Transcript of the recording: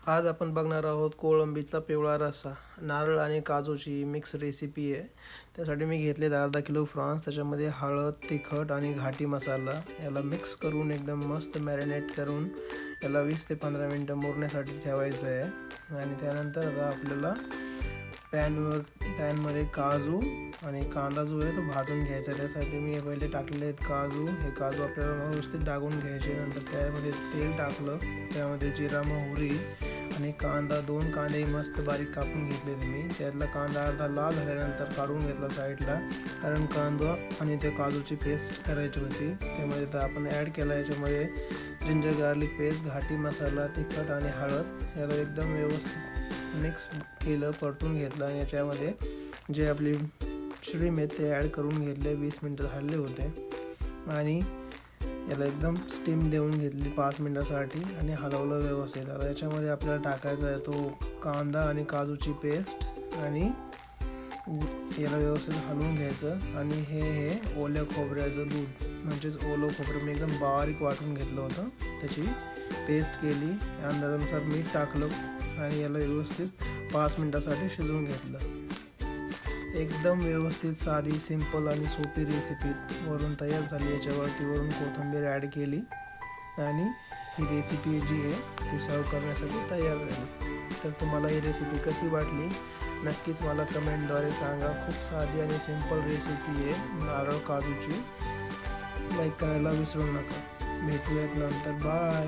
आज आपण बघणार आहोत कोळंबीचा पिवळा रस्सा. नारळ आणि काजूची मिक्स रेसिपी आहे. त्यासाठी मी घेतले अर्धा किलो फ्रॉन्स. त्याच्यामध्ये हळद, तिखट आणि घाटी मसाला याला मिक्स करून एकदम मस्त मॅरिनेट करून याला 20 ते 15 मिनटं मुरण्यासाठी ठेवायचं आहे. आणि त्यानंतर आता आपल्याला पॅनमध्ये काजू आणि कांदा जो आहे तो भाजून घ्यायचा. त्यासाठी मी पहिले टाकलेले आहेत काजू. हे काजू आपल्याला व्यवस्थित टाकून घ्यायचे. नंतर त्यामध्ये तेल टाकलं, त्यामध्ये जिरा, मोहरी आणि कांदा, 2 कांदे मस्त बारीक कापून घेतले मी. त्यातला कांदा अर्धा लाल झाल्यानंतर काढून घेतला साईडला, कारण कांदा आणि ते काजूची पेस्ट करायची होती. त्यामध्ये तर आपण ॲड केला याच्यामध्ये जिंजर गार्लिक पेस्ट, घाटी मसाला, तिखट आणि हळद. याला एकदम व्यवस्थित मिक्स केलं, परतून घेतलं आणि याच्यामध्ये जे आपली श्रीम आहेत ते ॲड करून घेतले. 20 मिनटं झाले होते आणि याला एकदम स्टीम देऊन घेतली 5 मिनटासाठी आणि हलवलं व्यवस्थित. आता याच्यामध्ये आपल्याला टाकायचा आहे तो कांदा आणि काजूची पेस्ट आणि याला व्यवस्थित हलवून घ्यायचं. आणि हे ओल्या खोबऱ्याचं दूध म्हणजेच ओलं खोबरं मी एकदम बारीक वाटून घेतलं होतं, त्याची पेस्ट केली. अंदाजानुसार मीठ टाकलं आणि याला व्यवस्थित 5 मिनटासाठी शिजवून घेतलं. एकदम व्यवस्थित साधी, सिंपल आणि सोपी रेसिपी वरून तयार झाली. याच्यावरती वरून कोथिंबीर ॲड केली आणि ही रेसिपी जी आहे ती सर्व करण्यासाठी तयार झाली. तर तुम्हाला ही रेसिपी कशी वाटली नक्कीच मला कमेंटद्वारे सांगा. खूप साधी आणि सिंपल रेसिपी आहे नारळ काजूची. लाईक करायला विसरू नका. भेटूयात नंतर. बाय.